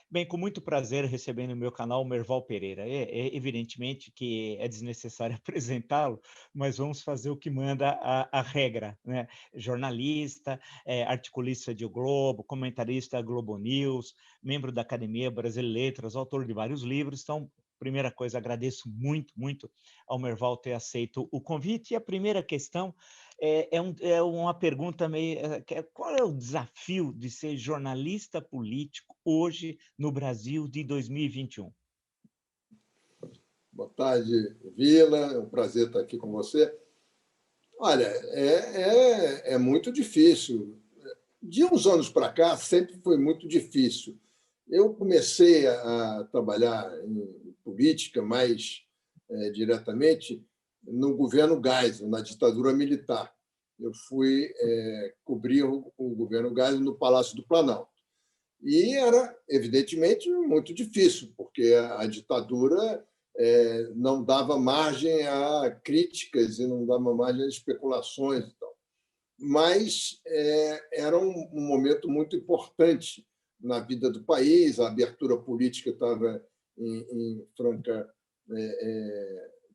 Bem, com muito prazer recebendo no meu canal o Merval Pereira. Evidentemente que é desnecessário apresentá-lo, mas vamos fazer o que manda a regra, né? Jornalista, articulista de O Globo, comentarista Globo News, membro da Academia Brasileira de Letras, autor de vários livros. Então, primeira coisa, agradeço muito, muito ao Merval ter aceito o convite. E a primeira questão é uma pergunta meio... qual é o desafio de ser jornalista político hoje no Brasil de 2021? Boa tarde, Vila. É um prazer estar aqui com você. Olha, é muito difícil. De uns anos para cá, sempre foi muito difícil. Eu comecei a trabalhar em política mais diretamente no governo Geisel, na ditadura militar. Eu fui cobrir o governo Geisel no Palácio do Planalto. E era, evidentemente, muito difícil, porque a ditadura não dava margem a críticas e não dava margem a especulações. Mas era um momento muito importante na vida do país, a abertura política estava em franca,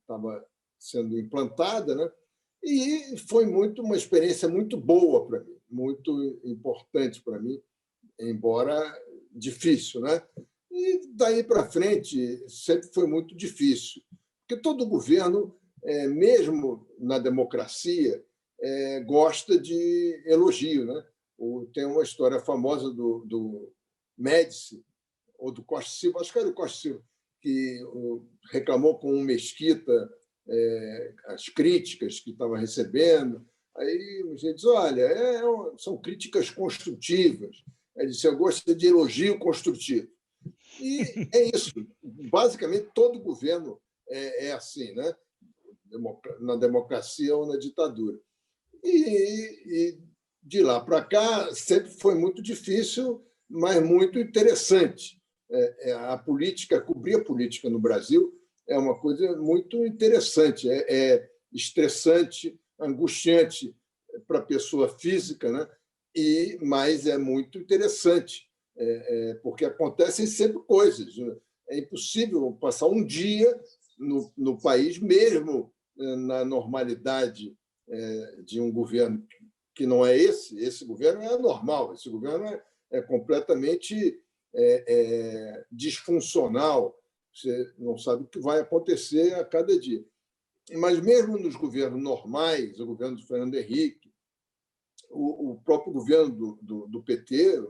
estava sendo implantada, né? E foi uma experiência muito boa para mim, muito importante para mim, embora difícil, né? E daí para frente sempre foi muito difícil, porque todo governo, mesmo na democracia, gosta de elogio, né? Tem uma história famosa do Médici ou do Costa Silva, acho que era o Costa Silva, que reclamou com o Mesquita as críticas que estava recebendo. Aí a gente diz, olha, são críticas construtivas. Ele disse, eu gosto de elogio construtivo. E é isso. Basicamente, todo governo é assim, né? Na democracia ou na ditadura. E de lá para cá sempre foi muito difícil, mas muito interessante. A política, cobrir a política no Brasil é uma coisa muito interessante, estressante, angustiante para a pessoa física, né? Mas é muito interessante, porque acontecem sempre coisas. Né? É impossível passar um dia no país, mesmo na normalidade de um governo que não é esse governo é anormal, esse governo é completamente disfuncional, você não sabe o que vai acontecer a cada dia. Mas mesmo nos governos normais, o governo do Fernando Henrique, o próprio governo do PT,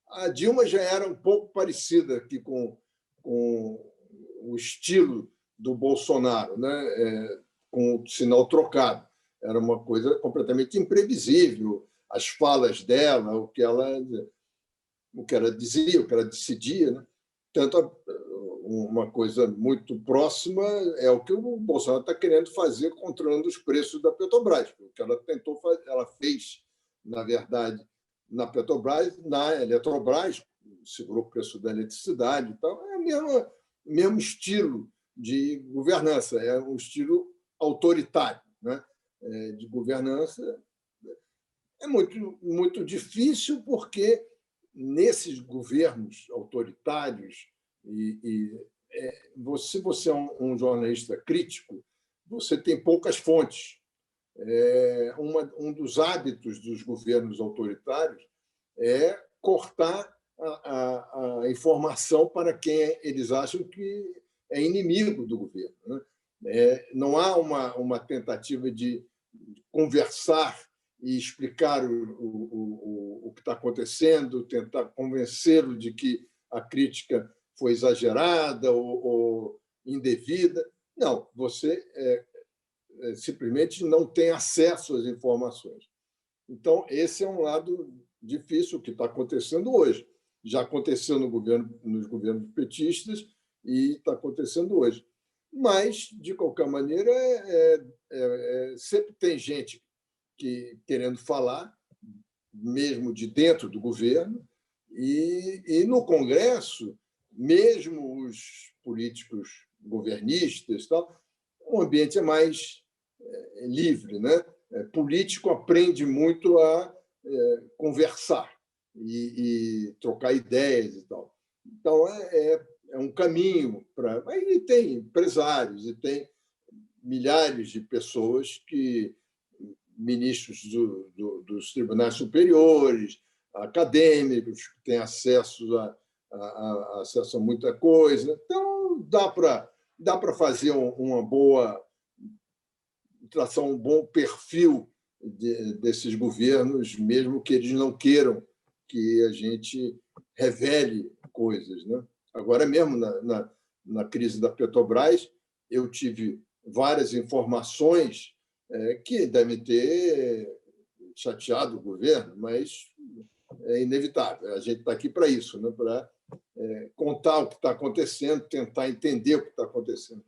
a Dilma já era um pouco parecida aqui com o estilo do Bolsonaro, né? Com o sinal trocado. Era uma coisa completamente imprevisível. As falas dela, o que ela dizia, o que ela decidia. Né? Tanto uma coisa muito próxima é o que o Bolsonaro está querendo fazer, controlando os preços da Petrobras. O que ela tentou fazer, ela fez, na verdade, na Petrobras, na Eletrobras, segurou o preço da eletricidade. Então, é o mesmo estilo de governança, é um estilo autoritário, né? De governança. É muito, muito difícil, porque nesses governos autoritários, se você é um jornalista crítico, você tem poucas fontes. Um dos hábitos dos governos autoritários é cortar a informação para quem eles acham que é inimigo do governo. Né? Não há uma tentativa de conversar e explicar o que está acontecendo, tentar convencê-lo de que a crítica foi exagerada ou indevida. Não, você simplesmente não tem acesso às informações. Então, esse é um lado difícil que está acontecendo hoje. Já aconteceu nos governos petistas e está acontecendo hoje. Mas, de qualquer maneira, sempre tem gente querendo falar, mesmo de dentro do governo, e no Congresso, mesmo os políticos governistas, o ambiente é mais livre, né? Político aprende muito a conversar e trocar ideias e tal. Então, é um caminho para... E tem empresários, e tem milhares de pessoas ministros dos tribunais superiores, acadêmicos, que têm acesso a muita coisa. Então, dá para fazer uma boa traçar um bom perfil desses governos, mesmo que eles não queiram que a gente revele coisas, né? Agora mesmo, na crise da Petrobras, eu tive várias informações que devem ter chateado o governo, mas é inevitável. A gente está aqui para isso, né? Para contar o que está acontecendo, tentar entender o que está acontecendo.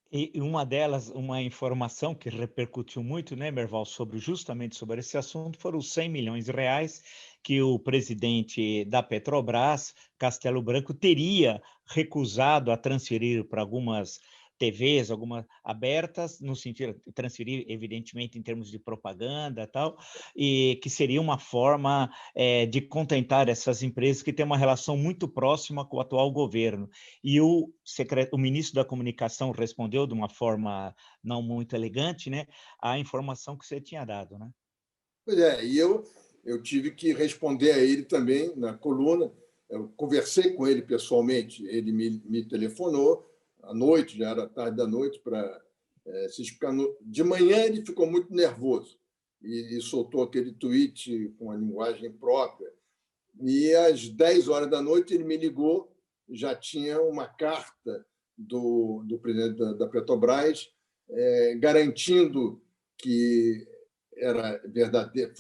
E uma delas, uma informação que repercutiu muito, né, Merval, justamente sobre esse assunto, foram os 100 milhões de reais que o presidente da Petrobras, Castelo Branco, teria recusado a transferir para algumas TVs, algumas abertas, no sentido de transferir, evidentemente, em termos de propaganda e tal, e que seria uma forma de contentar essas empresas que têm uma relação muito próxima com o atual governo. E o ministro da Comunicação respondeu de uma forma não muito elegante, né, a informação que você tinha dado, né? Pois é, e eu tive que responder a ele também na coluna. Eu conversei com ele pessoalmente, ele me telefonou à noite, já era tarde da noite, para se explicar. De manhã ele ficou muito nervoso e soltou aquele tweet com a linguagem própria. E às 10 horas da noite ele me ligou, já tinha uma carta do presidente da Petrobras garantindo que era verdadeira,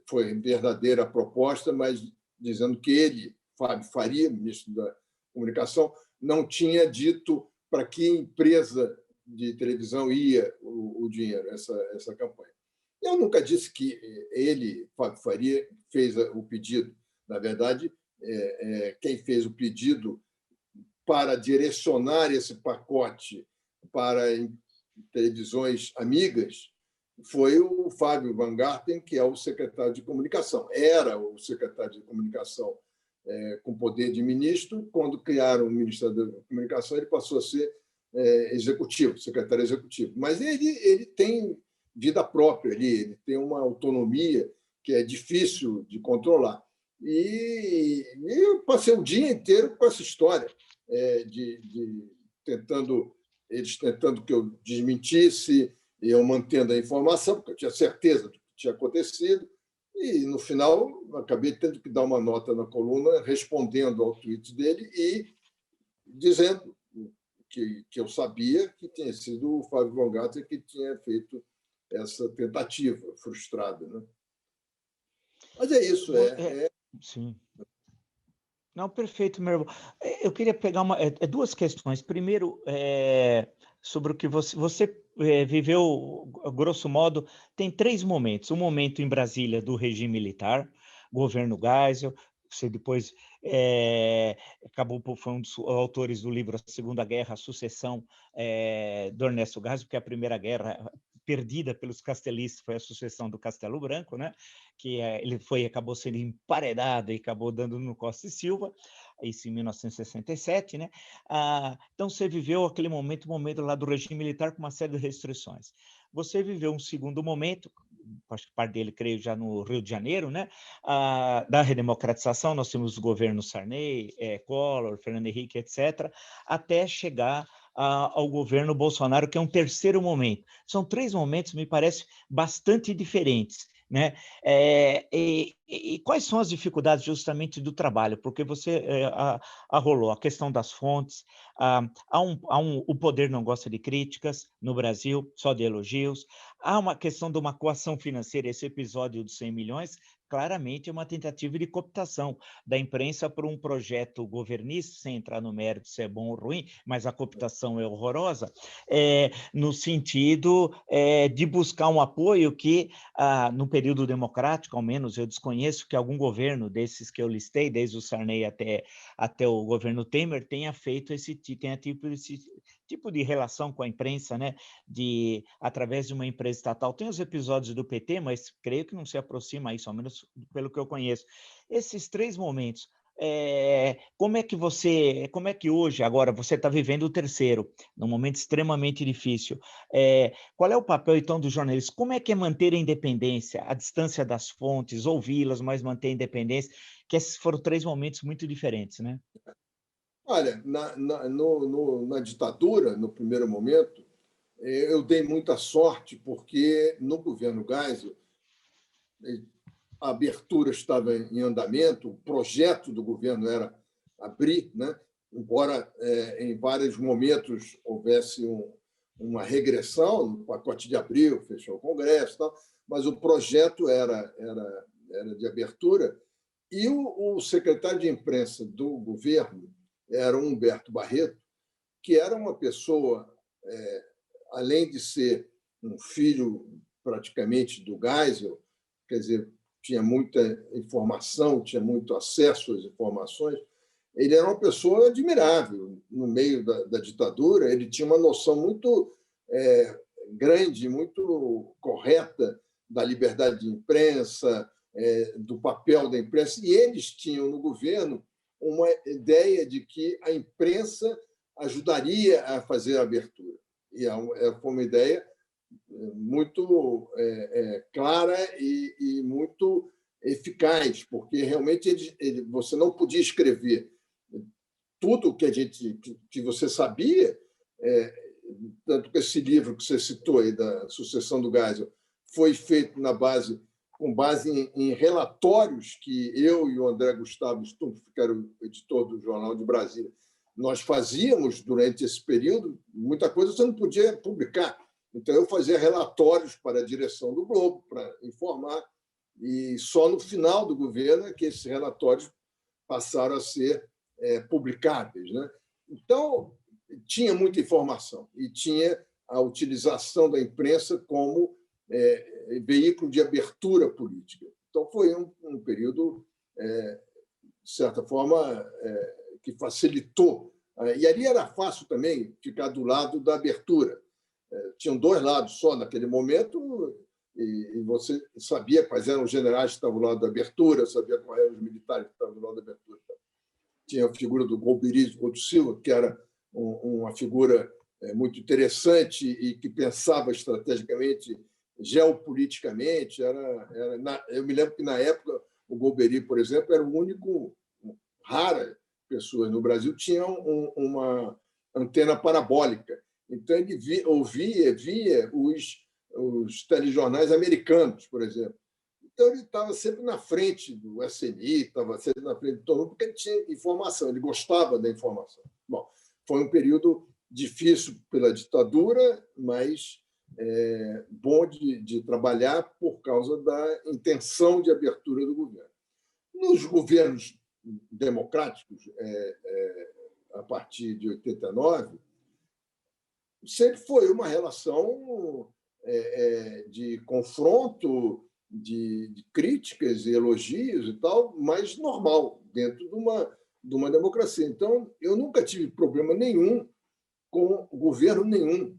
foi verdadeira a proposta, mas dizendo que ele, Fábio Faria, ministro da Comunicação, não tinha dito para que empresa de televisão ia o dinheiro, essa campanha. Eu nunca disse que ele, Fábio Faria, fez o pedido. Na verdade, quem fez o pedido para direcionar esse pacote para televisões amigas foi o Fábio Van Garten, que é o secretário de comunicação. Era o secretário de comunicação com poder de ministro. Quando criaram o Ministério da Comunicação, ele passou a ser executivo, secretário executivo. Mas ele tem vida própria ali, ele tem uma autonomia que é difícil de controlar. E eu passei o dia inteiro com essa história, eles tentando que eu desmentisse, e eu mantendo a informação, porque eu tinha certeza do que tinha acontecido, e, no final, acabei tendo que dar uma nota na coluna, respondendo ao tweet dele e dizendo que eu sabia que tinha sido o Fábio Van Garten que tinha feito essa tentativa frustrada, né? Mas é isso. Sim. Não, perfeito, Merval. Eu queria pegar duas questões. Primeiro, sobre o que você viveu, grosso modo, tem 3 momentos. Um momento em Brasília do regime militar, governo Geisel, você depois foi um dos autores do livro A Segunda Guerra, a Sucessão do Ernesto Geisel, porque a Primeira Guerra perdida pelos castelistas foi a sucessão do Castelo Branco, né? Que ele acabou sendo emparedado e acabou dando no Costa e Silva, isso em 1967, né? Então você viveu aquele momento lá do regime militar com uma série de restrições. Você viveu um segundo momento, acho que parte dele, creio, já no Rio de Janeiro, né? Da redemocratização, nós temos os governos Sarney, Collor, Fernando Henrique, etc., até chegar ao governo Bolsonaro, que é um terceiro momento. São 3 momentos, me parece, bastante diferentes, né? E quais são as dificuldades justamente do trabalho? Porque você arrolou a questão das fontes, o poder não gosta de críticas no Brasil, só de elogios. Há uma questão de uma coação financeira. Esse episódio dos 100 milhões claramente é uma tentativa de cooptação da imprensa por um projeto governista, sem entrar no mérito se é bom ou ruim, mas a cooptação é horrorosa, no sentido de buscar um apoio que, no período democrático, ao menos, eu desconheço que algum governo desses que eu listei, desde o Sarney até o governo Temer, tenha tido esse tipo de relação com a imprensa, né? Através de uma empresa estatal. Tem os episódios do PT, mas creio que não se aproxima a isso, ao menos pelo que eu conheço. Esses 3 momentos, como é que hoje, agora, você está vivendo o terceiro, num momento extremamente difícil. Qual é o papel, então, do jornalista? Como é que é manter a independência, a distância das fontes, ouvi-las, mas manter a independência? Que esses foram três momentos muito diferentes, né? Olha, na ditadura, no primeiro momento, eu dei muita sorte, porque no governo Geisel a abertura estava em andamento, o projeto do governo era abrir, né? Embora em vários momentos houvesse uma regressão, no pacote de abril, fechou o Congresso, tal, mas o projeto era de abertura, e o secretário de imprensa do governo era o Humberto Barreto, que era uma pessoa, além de ser um filho praticamente do Geisel, quer dizer, tinha muita informação, tinha muito acesso às informações, ele era uma pessoa admirável no meio da ditadura, ele tinha uma noção muito grande, muito correta da liberdade de imprensa, do papel da imprensa, e eles tinham no governo uma ideia de que a imprensa ajudaria a fazer a abertura. E foi uma ideia muito clara e muito eficaz, porque realmente você não podia escrever tudo que você sabia, tanto que esse livro que você citou aí, da Sucessão do Geisel, foi feito com base em relatórios que eu e o André Gustavo Stumpf, que era o editor do Jornal de Brasília, nós fazíamos durante esse período. Muita coisa você não podia publicar. Então, eu fazia relatórios para a direção do Globo, para informar, e só no final do governo é que esses relatórios passaram a ser publicáveis, né? Então, tinha muita informação e tinha a utilização da imprensa como veículo de abertura política. Então, foi um período, de certa forma, que facilitou. E ali era fácil também ficar do lado da abertura. Tinham dois lados só naquele momento, e você sabia quais eram os generais que estavam do lado da abertura, sabia quais eram os militares que estavam do lado da abertura. Tinha a figura do Golbery Couto Silva, que era uma figura muito interessante e que pensava estrategicamente, geopoliticamente. Eu me lembro que, na época, o Golbery, por exemplo, era o único, rara pessoa no Brasil, tinha uma antena parabólica. Então, ele via os telejornais americanos, por exemplo. Então, ele estava sempre na frente do SNI, estava sempre na frente de todo mundo, porque ele tinha informação, ele gostava da informação. Bom, foi um período difícil pela ditadura, mas bom de trabalhar por causa da intenção de abertura do governo. Nos governos democráticos, a partir de 89, sempre foi uma relação de confronto, de críticas e elogios e tal, mas normal, dentro de uma democracia. Então, eu nunca tive problema nenhum com governo nenhum,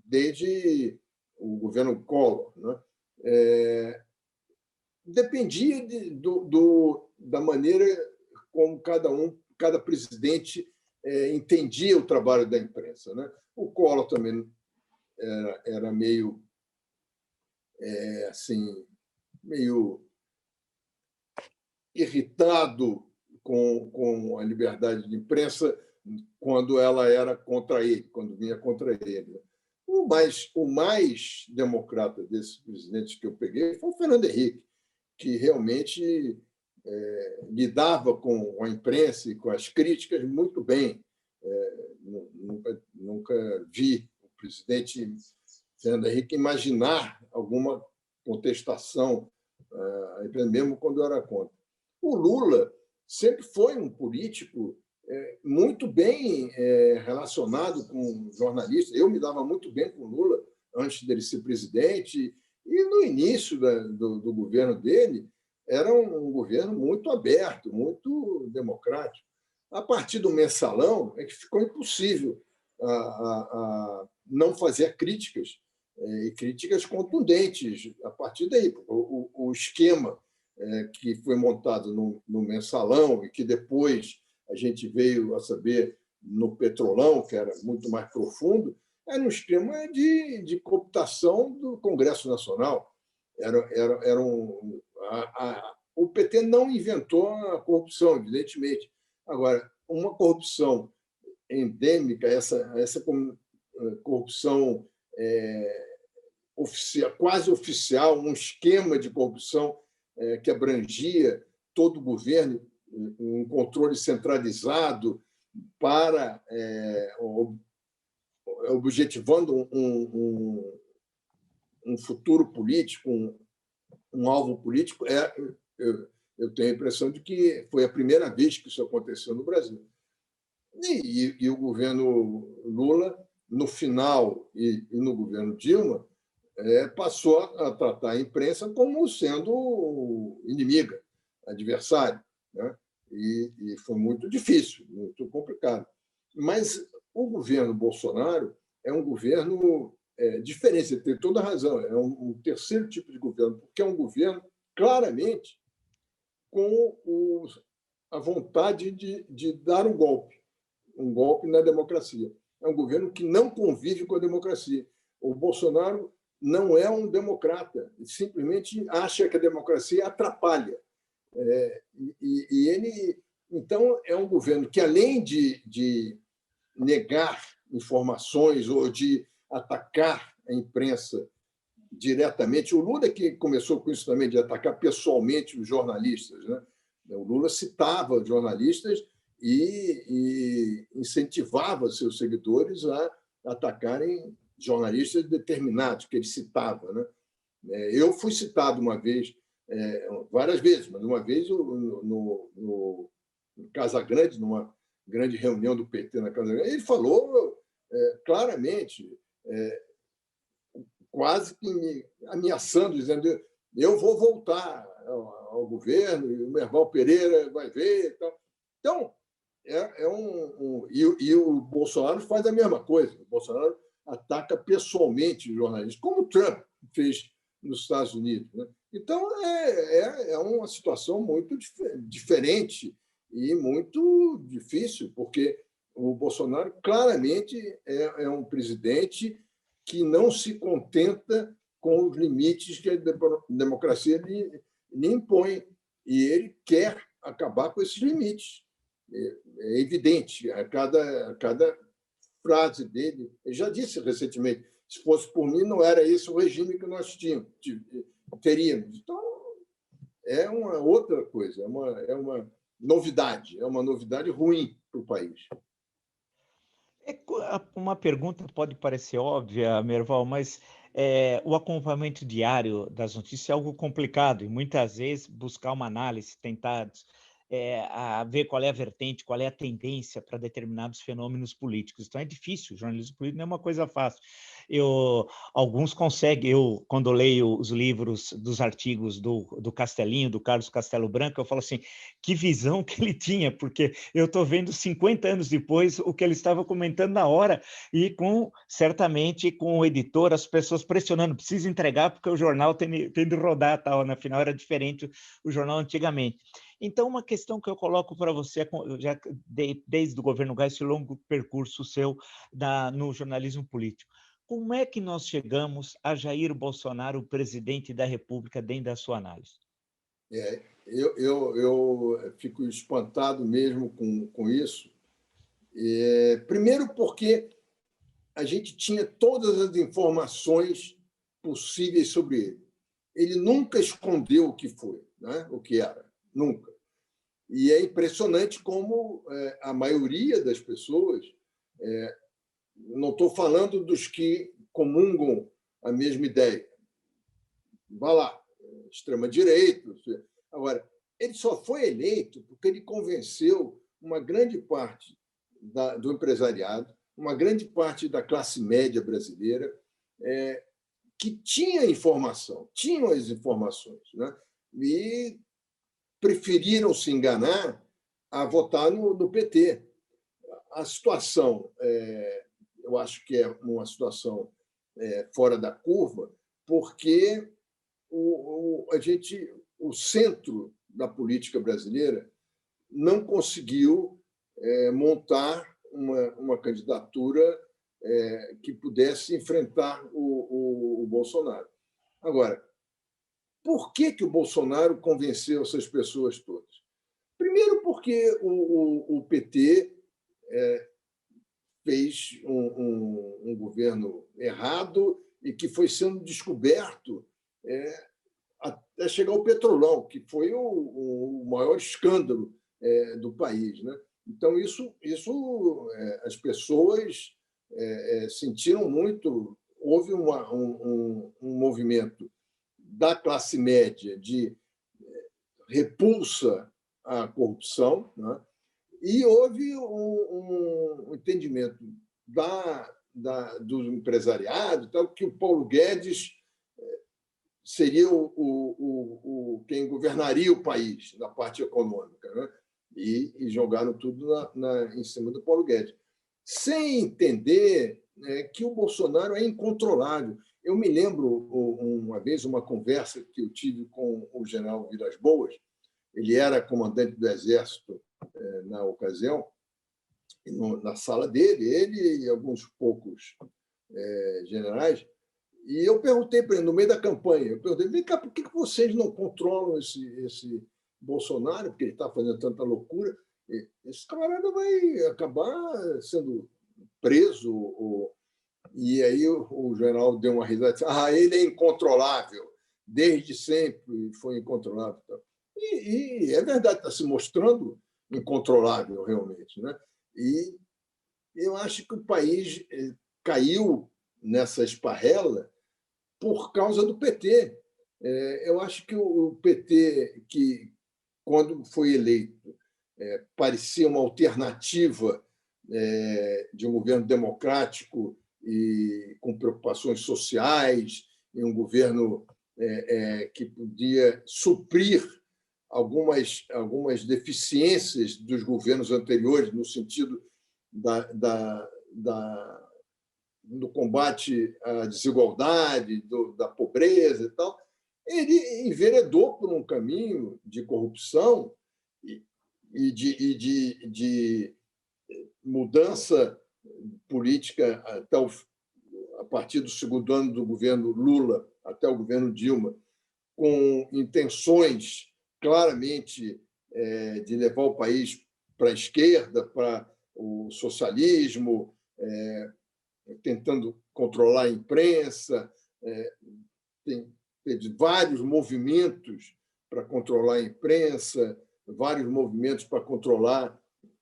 desde o governo Collor, né? Dependia da maneira como cada presidente entendia o trabalho da imprensa, né? O Collor também era meio assim, meio irritado com a liberdade de imprensa quando ela era contra ele, quando vinha contra ele. O mais democrata desses presidentes que eu peguei foi o Fernando Henrique, que realmente lidava com a imprensa e com as críticas muito bem. Nunca vi o presidente Fernando Henrique imaginar alguma contestação, mesmo quando era contra. O Lula sempre foi um político muito bem relacionado com jornalistas. Eu me dava muito bem com o Lula antes dele ser presidente, e no início do governo dele era um governo muito aberto, muito democrático. A partir do mensalão é que ficou impossível a não fazer críticas, e críticas contundentes a partir daí. O esquema que foi montado no Mensalão e que depois a gente veio a saber no Petrolão, que era muito mais profundo, era um esquema de cooptação do Congresso Nacional. O PT não inventou a corrupção, evidentemente. Agora, uma corrupção endêmica, essa corrupção quase oficial, um esquema de corrupção que abrangia todo o governo, um controle centralizado para objetivando um futuro político, um alvo político. Eu tenho a impressão de que foi a primeira vez que isso aconteceu no Brasil. E o governo Lula, no final, e no governo Dilma, passou a tratar a imprensa como sendo inimiga, adversária, né? E foi muito difícil, muito complicado. Mas o governo Bolsonaro é um governo diferente, você tem toda a razão, é um terceiro tipo de governo, porque é um governo claramente com a vontade de dar um golpe na democracia. É um governo que não convive com a democracia. O Bolsonaro não é um democrata, simplesmente acha que a democracia atrapalha. E ele, então, é um governo que, além de negar informações ou de atacar a imprensa diretamente, o Lula que começou com isso também, de atacar pessoalmente os jornalistas, né? O Lula citava jornalistas e incentivava seus seguidores a atacarem jornalistas determinados que ele citava, né? Eu fui citado uma vez, várias vezes, mas uma vez no Casa Grande, numa grande reunião do PT na Casa Grande, ele falou claramente, quase que me ameaçando, dizendo: eu vou voltar ao governo, e o Merval Pereira vai ver. Então, e o Bolsonaro faz a mesma coisa. O Bolsonaro ataca pessoalmente os jornalistas, como o Trump fez nos Estados Unidos, né? Então, é uma situação muito diferente e muito difícil, porque o Bolsonaro claramente é um presidente que não se contenta com os limites que a democracia lhe impõe, e ele quer acabar com esses limites. É evidente, a cada frase dele. Ele já disse recentemente: se fosse por mim, não era esse o regime que nós teríamos. Então, é uma outra coisa, é uma novidade ruim para o país. Uma pergunta pode parecer óbvia, Merval, mas o acompanhamento diário das notícias é algo complicado e muitas vezes buscar uma análise, tentar a ver qual é a vertente, qual é a tendência para determinados fenômenos políticos. Então é difícil, o jornalismo político não é uma coisa fácil. Alguns conseguem, quando leio os livros dos artigos do Castelinho, do Carlos Castelo Branco, eu falo assim, que visão que ele tinha, porque eu estou vendo 50 anos depois o que ele estava comentando na hora e certamente com o editor, as pessoas pressionando, precisa entregar porque o jornal tem de rodar, tal. Na final era diferente o jornal antigamente. Então, uma questão que eu coloco para você, já desde o governo Geisel, esse longo percurso seu no jornalismo político. Como é que nós chegamos a Jair Bolsonaro, presidente da República, dentro da sua análise? Eu fico espantado mesmo com isso. Primeiro porque a gente tinha todas as informações possíveis sobre ele. Ele nunca escondeu o que foi, né? O que era, nunca. E é impressionante como a maioria das pessoas, não estou falando dos que comungam a mesma ideia, vá lá, extrema-direita. Agora, ele só foi eleito porque ele convenceu uma grande parte do empresariado, uma grande parte da classe média brasileira, que tinha informação, tinham as informações, né? E preferiram se enganar a votar no PT. A situação, eu acho que é uma situação fora da curva, porque a gente o centro da política brasileira não conseguiu montar uma candidatura que pudesse enfrentar o Bolsonaro. Agora, por que o Bolsonaro convenceu essas pessoas todas? Primeiro, porque o PT fez um governo errado e que foi sendo descoberto até chegar ao Petrolão, que foi o maior escândalo do país, né? Então, isso as pessoas sentiram muito. Houve um movimento da classe média de repulsa à corrupção, né? E houve um entendimento do empresariado, tal, que o Paulo Guedes seria quem governaria o país na parte econômica, né? E jogaram tudo em cima do Paulo Guedes, sem entender que o Bolsonaro é incontrolável. Eu me lembro, uma vez, uma conversa que eu tive com o general Vilas Boas. Ele era comandante do Exército na ocasião, na sala dele, ele e alguns poucos generais. E eu perguntei para ele, no meio da campanha, eu perguntei, vem cá, por que vocês não controlam esse Bolsonaro, porque ele está fazendo tanta loucura? Esse camarada vai acabar sendo preso. E aí o general deu uma risada e disse, ele é incontrolável, desde sempre foi incontrolável. E é verdade, está se mostrando incontrolável realmente, né? E eu acho que o país caiu nessa esparrela por causa do PT. Eu acho que o PT, que quando foi eleito, parecia uma alternativa de um governo democrático e com preocupações sociais, e um governo que podia suprir algumas deficiências dos governos anteriores, no sentido do combate à desigualdade, da pobreza e tal, ele enveredou por um caminho de corrupção e de mudança política a partir do segundo ano do governo Lula até o governo Dilma, com intenções claramente de levar o país para a esquerda, para o socialismo, tentando controlar a imprensa. Teve vários movimentos para controlar a imprensa, vários movimentos para controlar,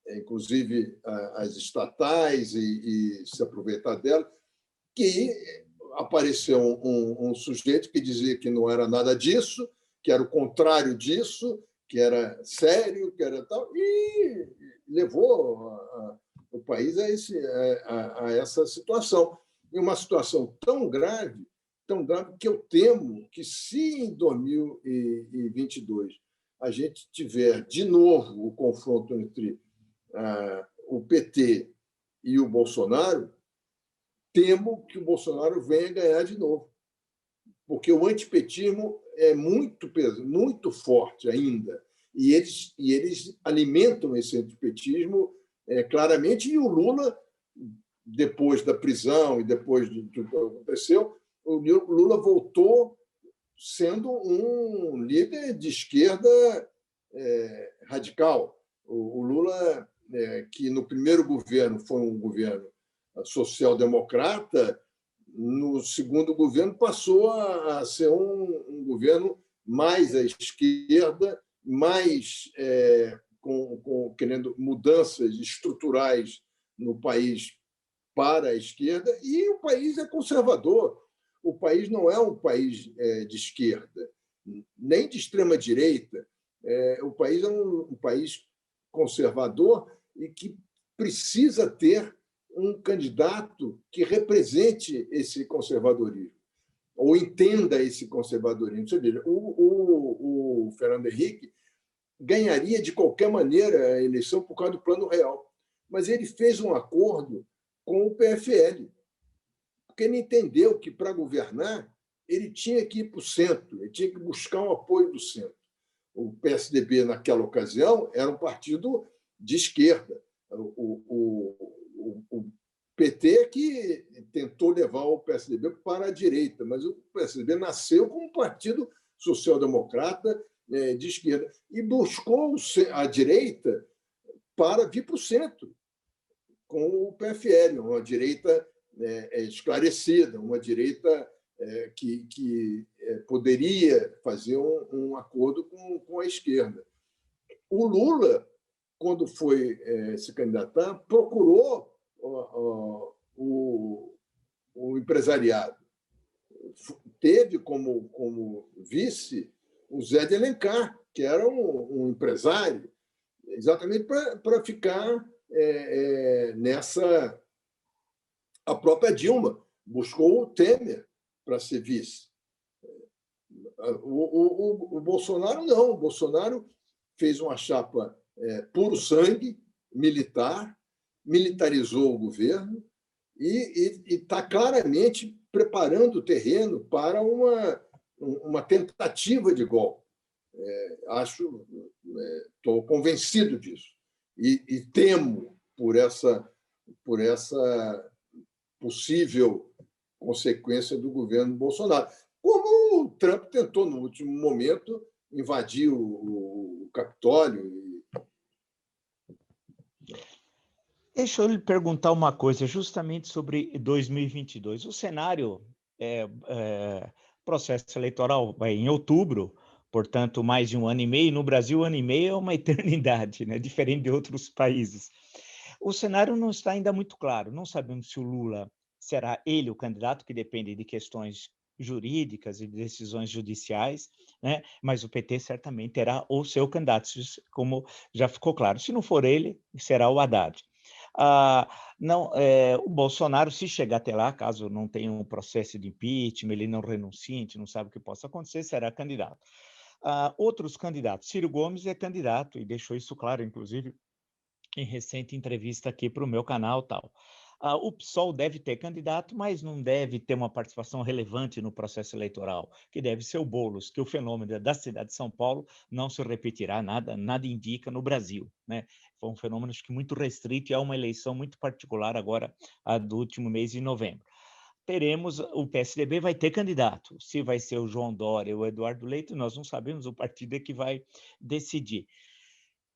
inclusive, as estatais e se aproveitar delas, que apareceu um sujeito que dizia que não era nada disso, que era o contrário disso, que era sério, que era tal, e levou o país a essa situação. E uma situação tão grave que eu temo que, se em 2022 a gente tiver de novo o confronto entre o PT e o Bolsonaro, temo que o Bolsonaro venha ganhar de novo, porque o antipetismo é muito forte ainda, e eles alimentam esse antipetismo claramente, e o Lula, depois da prisão e depois do que aconteceu, o Lula voltou sendo um líder de esquerda radical. O Lula, que no primeiro governo foi um governo social-democrata, no segundo governo passou a ser um governo mais à esquerda, mais querendo mudanças estruturais no país para a esquerda, e o país é conservador. O país não é um país de esquerda, nem de extrema-direita. O país é um país conservador e que precisa ter um candidato que represente esse conservadorismo, ou entenda esse conservadorismo. Você veja, o Fernando Henrique ganharia de qualquer maneira a eleição por causa do Plano Real, mas ele fez um acordo com o PFL, porque ele entendeu que, para governar, ele tinha que ir para o centro, ele tinha que buscar um apoio do centro. O PSDB, naquela ocasião, era um partido de esquerda. O PT que tentou levar o PSDB para a direita, mas o PSDB nasceu como um partido social-democrata de esquerda e buscou a direita para vir para o centro, com o PFL, uma direita esclarecida, uma direita que poderia fazer um acordo com a esquerda. O Lula, quando foi se candidatar, procurou o empresariado. Teve como vice o Zé de Alencar, que era um empresário, exatamente para ficar nessa... A própria Dilma buscou o Temer para ser vice. O Bolsonaro não. O Bolsonaro fez uma chapa puro sangue, militar, militarizou o governo e está claramente preparando o terreno para uma tentativa de golpe. Estou convencido disso. E temo por essa possível consequência do governo Bolsonaro. Como o Trump tentou, no último momento, invadir o Capitólio. Deixa eu lhe perguntar uma coisa, justamente sobre 2022. O cenário, processo eleitoral vai em outubro, portanto, mais de 1 ano e meio. No Brasil, 1 ano e meio é uma eternidade, né? Diferente de outros países. O cenário não está ainda muito claro. Não sabemos se o Lula será ele o candidato, que depende de questões jurídicas e de decisões judiciais, né? Mas o PT certamente terá o seu candidato, como já ficou claro. Se não for ele, será o Haddad. O Bolsonaro, se chegar até lá, caso não tenha um processo de impeachment, ele não renuncie, a gente não sabe o que possa acontecer, será candidato. Outros candidatos, Ciro Gomes é candidato, e deixou isso claro, inclusive, em recente entrevista aqui para o meu canal, tal. O PSOL deve ter candidato, mas não deve ter uma participação relevante no processo eleitoral, que deve ser o Boulos, que o fenômeno da cidade de São Paulo não se repetirá, nada indica no Brasil, né? Foi um fenômeno acho que muito restrito e é uma eleição muito particular agora, a do último mês de novembro. Teremos, o PSDB vai ter candidato, se vai ser o João Dória ou o Eduardo Leite, nós não sabemos, o partido é que vai decidir.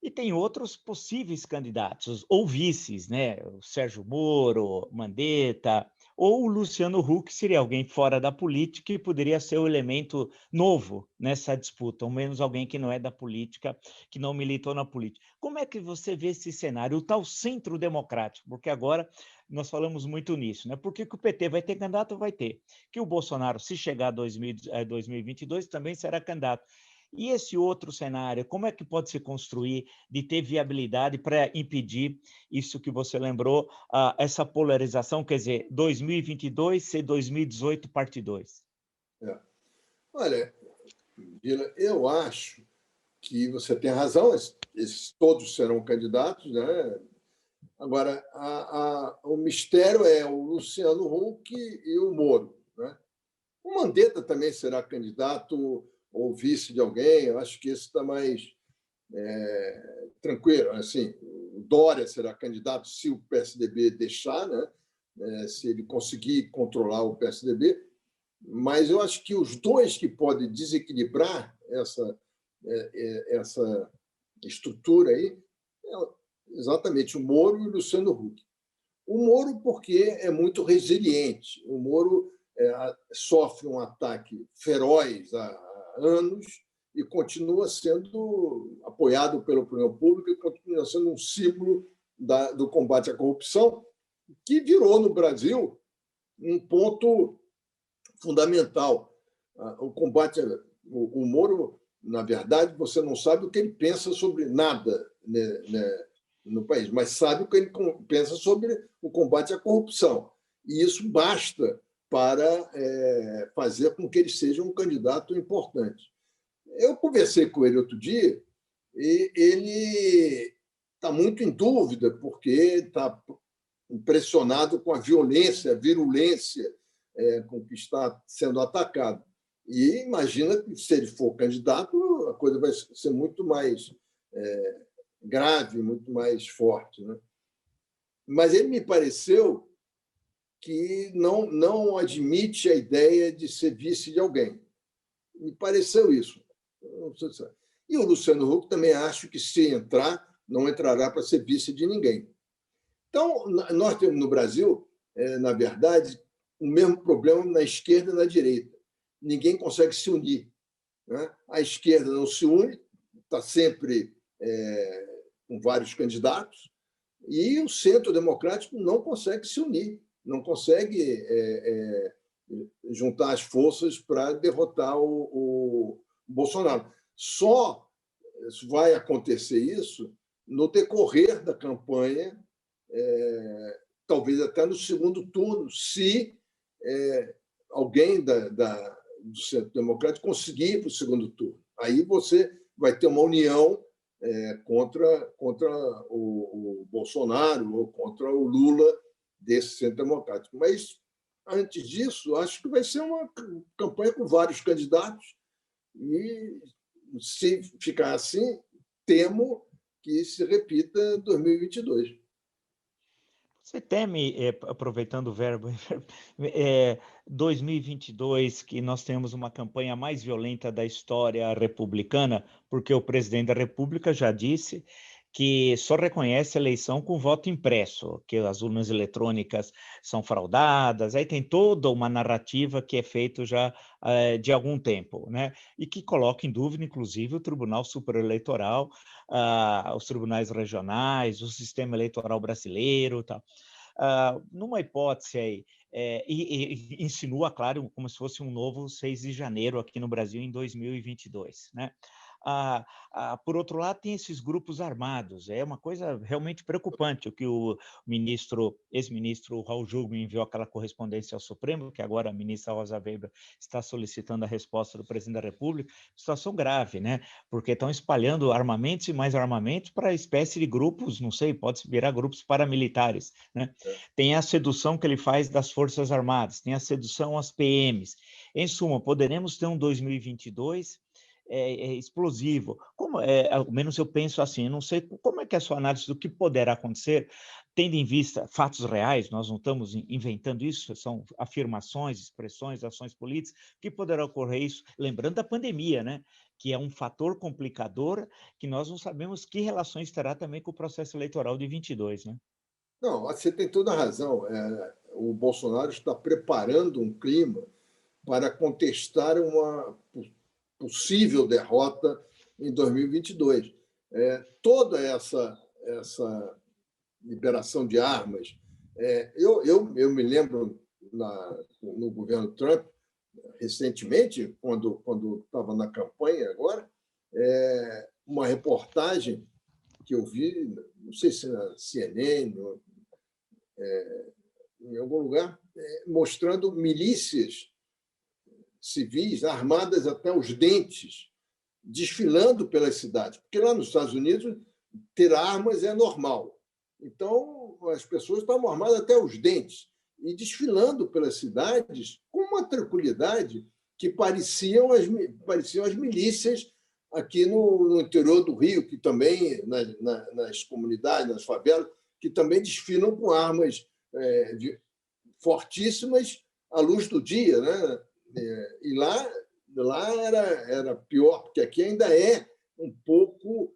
E tem outros possíveis candidatos, ou vices, né? O Sérgio Moro, Mandetta, ou o Luciano Huck seria alguém fora da política e poderia ser o elemento novo nessa disputa, ou menos alguém que não é da política, que não militou na política. Como é que você vê esse cenário, o tal centro democrático? Porque agora nós falamos muito nisso, né? Por que o PT vai ter candidato? Vai ter. Que o Bolsonaro, se chegar a 2022, também será candidato. E esse outro cenário, como é que pode se construir de ter viabilidade para impedir isso que você lembrou, essa polarização, quer dizer, 2022 ser 2018 parte 2? Olha, Vila, eu acho que você tem razão, esses todos serão candidatos, né? Agora, o mistério é o Luciano Huck e o Moro, né? O Mandetta também será candidato ou vice de alguém, eu acho que esse está mais tranquilo. Assim, o Dória será candidato se o PSDB deixar, né? Se ele conseguir controlar o PSDB, mas eu acho que os dois que podem desequilibrar essa estrutura aí exatamente o Moro e o Luciano Huck. O Moro porque é muito resiliente, o Moro sofre um ataque feroz há anos e continua sendo apoiado pela opinião pública e continua sendo um símbolo do combate à corrupção, que virou no Brasil um ponto fundamental. O combate, o Moro, na verdade, você não sabe o que ele pensa sobre nada, né, no país, mas sabe o que ele pensa sobre o combate à corrupção. E isso basta para fazer com que ele seja um candidato importante. Eu conversei com ele outro dia e ele está muito em dúvida, porque está impressionado com a violência, a virulência com que está sendo atacado. E imagina que, se ele for candidato, coisa vai ser muito mais grave, muito mais forte, né? Mas ele me pareceu que não admite a ideia de ser vice de alguém. Me pareceu isso. Não sei se... E o Luciano Huck também acho que, se entrar, não entrará para ser vice de ninguém. Então, nós temos no Brasil, na verdade, o mesmo problema na esquerda e na direita. Ninguém consegue se unir, né? A esquerda não se une, está sempre com vários candidatos, e o centro democrático não consegue se unir, não consegue juntar as forças para derrotar o Bolsonaro. Só vai acontecer isso no decorrer da campanha, talvez até no segundo turno, se alguém do Centro Democrático conseguir ir para o segundo turno. Aí você vai ter uma união contra o Bolsonaro ou contra o Lula desse Centro Democrático. Mas, antes disso, acho que vai ser uma campanha com vários candidatos e, se ficar assim, temo que se repita 2022. Você teme, aproveitando o verbo, 2022, que nós temos uma campanha mais violenta da história republicana, porque o presidente da República já disse que só reconhece a eleição com voto impresso, que as urnas eletrônicas são fraudadas, aí tem toda uma narrativa que é feita já de algum tempo, né? E que coloca em dúvida, inclusive, o Tribunal Superior Eleitoral, os tribunais regionais, o sistema eleitoral brasileiro, tal. Numa hipótese aí, e insinua, claro, como se fosse um novo 6 de janeiro aqui no Brasil em 2022, né? Por outro lado, tem esses grupos armados, é uma coisa realmente preocupante o que o ex-ministro Raul Jungmann enviou aquela correspondência ao Supremo, que agora a ministra Rosa Weber está solicitando a resposta do presidente da República, situação grave, né? Porque estão espalhando armamentos e mais armamentos para espécie de grupos, não sei, pode virar grupos paramilitares, né? Tem a sedução que ele faz das Forças Armadas, tem a sedução às PMs. Em suma, poderemos ter um 2022 explosivo. Ao menos eu penso assim, eu não sei como é que é a sua análise do que poderá acontecer, tendo em vista fatos reais, nós não estamos inventando isso, são afirmações, expressões, ações políticas, que poderá ocorrer isso, lembrando da pandemia, né? Que é um fator complicador que nós não sabemos que relações terá também com o processo eleitoral de 22, né? Não, você tem toda a razão. O Bolsonaro está preparando um clima para contestar uma possível derrota em 2022. Toda essa liberação de armas. Eu me lembro no governo Trump, recentemente, quando estava na campanha agora, uma reportagem que eu vi, não sei se na CNN, em algum lugar, mostrando milícias civis armadas até os dentes, desfilando pelas cidades. Porque lá nos Estados Unidos, ter armas é normal. Então, as pessoas estavam armadas até os dentes e desfilando pelas cidades com uma tranquilidade que pareciam as milícias aqui no interior do Rio, que também, nas comunidades, nas favelas, que também desfilam com armas fortíssimas à luz do dia, né? E lá era pior, porque aqui ainda é um pouco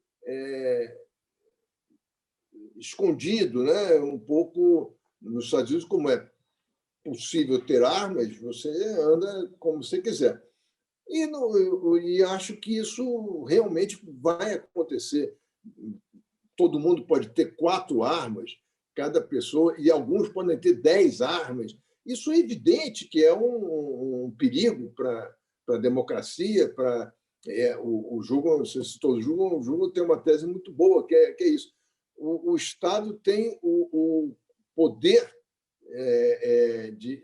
escondido, né? Um pouco nos Estados Unidos, como é possível ter armas, você anda como você quiser. E acho que isso realmente vai acontecer. Todo mundo pode ter 4 armas, cada pessoa, e alguns podem ter 10 armas. Isso é evidente que é um perigo para a democracia, para o Jungmann, você citou o Jungmann tem uma tese muito boa, que é isso. O Estado tem o poder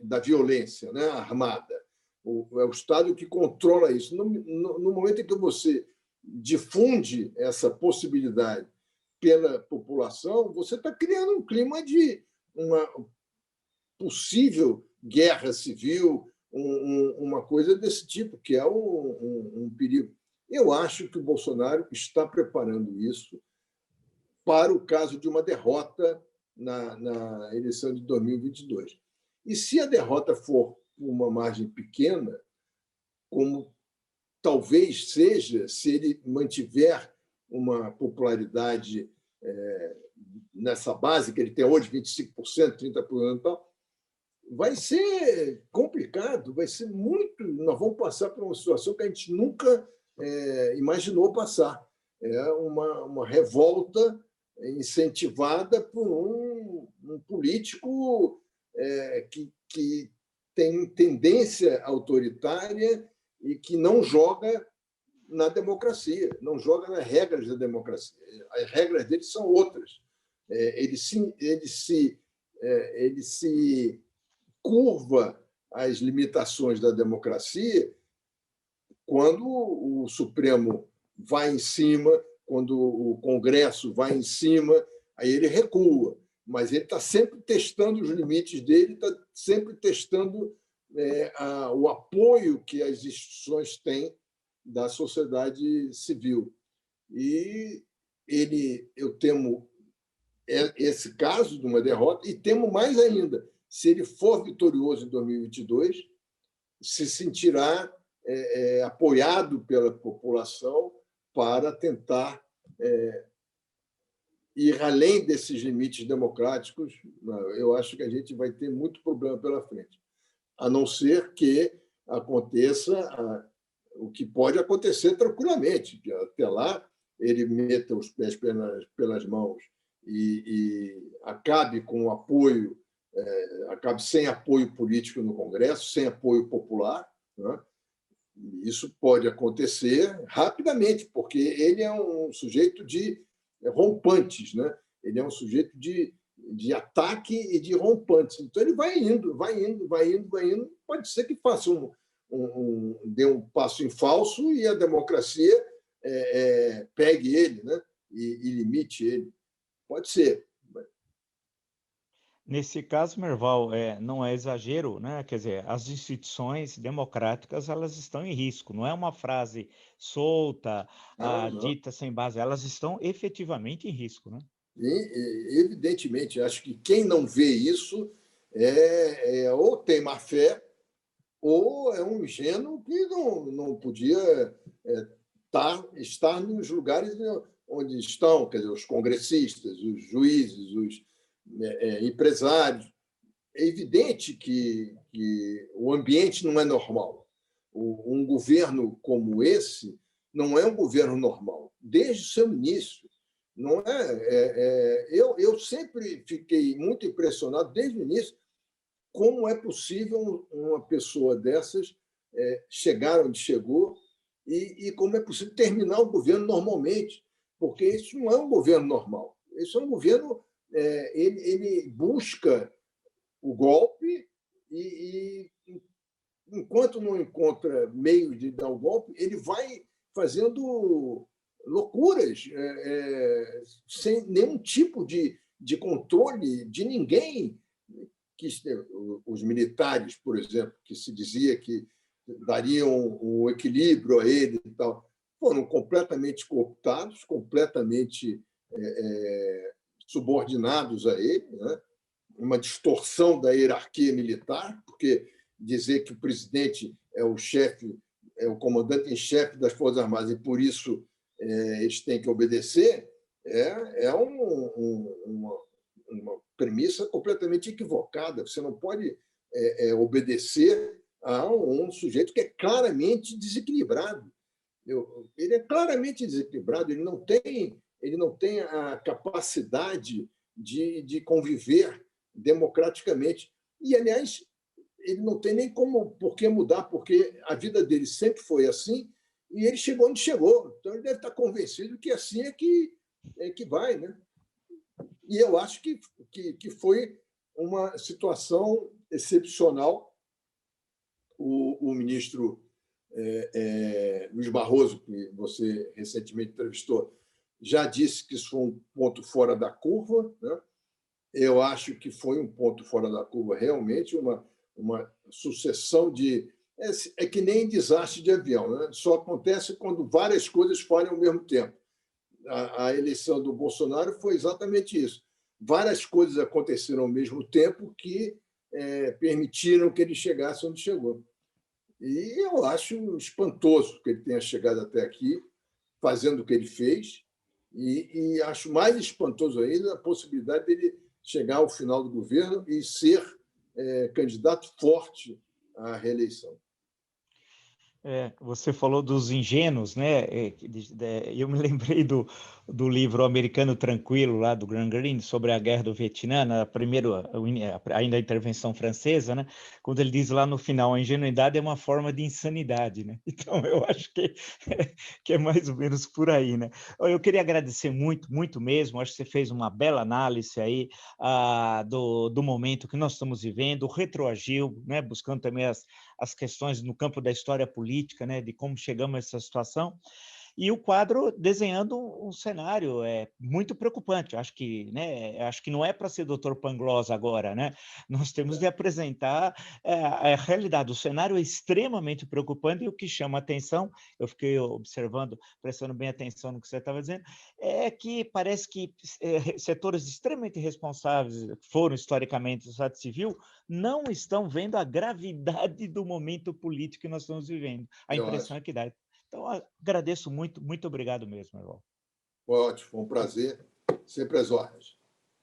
da violência, né, armada. É o Estado que controla isso. No momento em que você difunde essa possibilidade pela população, você está criando um clima de uma possível guerra civil, uma coisa desse tipo, que é um perigo. Eu acho que o Bolsonaro está preparando isso para o caso de uma derrota na eleição de 2022. E se a derrota for por uma margem pequena, como talvez seja se ele mantiver uma popularidade nessa base que ele tem hoje, 25%, 30% e tal, vai ser complicado, vai ser muito. Nós vamos passar por uma situação que a gente nunca imaginou passar. É uma revolta incentivada por um político que tem tendência autoritária e que não joga na democracia, não joga nas regras da democracia. As regras dele são outras. Ele se curva às limitações da democracia quando o Supremo vai em cima, quando o Congresso vai em cima, aí ele recua. Mas ele está sempre testando os limites dele, está sempre testando o apoio que as instituições têm da sociedade civil. E eu temo esse caso de uma derrota, e temo mais ainda, se ele for vitorioso em 2022, se sentirá apoiado pela população para tentar ir além desses limites democráticos. Eu acho que a gente vai ter muito problema pela frente, a não ser que aconteça o que pode acontecer tranquilamente, que até lá ele meta os pés pelas mãos e acabe com o apoio, acabe sem apoio político no Congresso, sem apoio popular, né? Isso pode acontecer rapidamente, porque ele é um sujeito de rompantes, né? Ele é um sujeito de ataque e de rompantes. Então, ele vai indo, vai indo, vai indo, vai indo. Pode ser que faça dê um passo em falso e a democracia pegue ele, né? E limite ele. Pode ser. Nesse caso, Merval, não é exagero, né? Quer dizer, as instituições democráticas elas estão em risco. Não é uma frase solta, Não, não. dita sem base. Elas estão efetivamente em risco, né? E, evidentemente, acho que quem não vê isso ou tem má fé ou é um ingênuo que não podia estar nos lugares onde estão, quer dizer, os congressistas, os juízes, os empresários. É evidente que o ambiente não é normal. Um governo como esse não é um governo normal, desde o seu início. Não eu sempre fiquei muito impressionado, desde o início, como é possível uma pessoa dessas chegar onde chegou e como é possível terminar o governo normalmente, porque isso não é um governo normal. Isso é um governo, ele busca o golpe e enquanto não encontra meios de dar o golpe, ele vai fazendo loucuras, sem nenhum tipo de controle de ninguém. Os militares, por exemplo, que se dizia que dariam um equilíbrio a ele e tal, foram completamente cooptados, completamente subordinados a ele, né? Uma distorção da hierarquia militar, porque dizer que o presidente é o chefe, é o comandante em chefe das Forças Armadas e por isso eles têm que obedecer, uma premissa completamente equivocada. Você não pode obedecer a um sujeito que é claramente desequilibrado. Ele é claramente desequilibrado, ele não tem a capacidade de conviver democraticamente. E, aliás, ele não tem nem por que mudar, porque a vida dele sempre foi assim e ele chegou onde chegou. Então, ele deve estar convencido que assim é que vai, né? E eu acho que foi uma situação excepcional. O ministro Luiz Barroso, que você recentemente entrevistou, já disse que isso foi um ponto fora da curva, né? Eu acho que foi um ponto fora da curva, realmente, uma sucessão de é que nem desastre de avião, né? Só acontece quando várias coisas falham ao mesmo tempo. A eleição do Bolsonaro foi exatamente isso. Várias coisas aconteceram ao mesmo tempo que permitiram que ele chegasse onde chegou. E eu acho espantoso que ele tenha chegado até aqui, fazendo o que ele fez, e acho mais espantoso ainda a possibilidade dele chegar ao final do governo e ser candidato forte à reeleição. Você falou dos ingênuos, né? Eu me lembrei do livro Americano Tranquilo, lá do Graham Greene, sobre a Guerra do Vietnã, ainda a intervenção francesa, né? Quando ele diz lá no final, a ingenuidade é uma forma de insanidade, né? Então, eu acho que é mais ou menos por aí, né? Eu queria agradecer muito, muito mesmo, acho que você fez uma bela análise aí do momento que nós estamos vivendo, retroagiu, né? Buscando também as questões no campo da história política, né, de como chegamos a essa situação, e o quadro desenhando um cenário muito preocupante. Acho que não é para ser Dr. Pangloss agora, né? Nós temos de apresentar a realidade. O cenário é extremamente preocupante e o que chama atenção, eu fiquei observando, prestando bem atenção no que você estava dizendo, é que parece que setores extremamente responsáveis, foram historicamente o Estado Civil, não estão vendo a gravidade do momento político que nós estamos vivendo. A Eu impressão acho. é que dá. Então, agradeço muito, muito obrigado mesmo, irmão. Ótimo, foi um prazer. Sempre às ordens.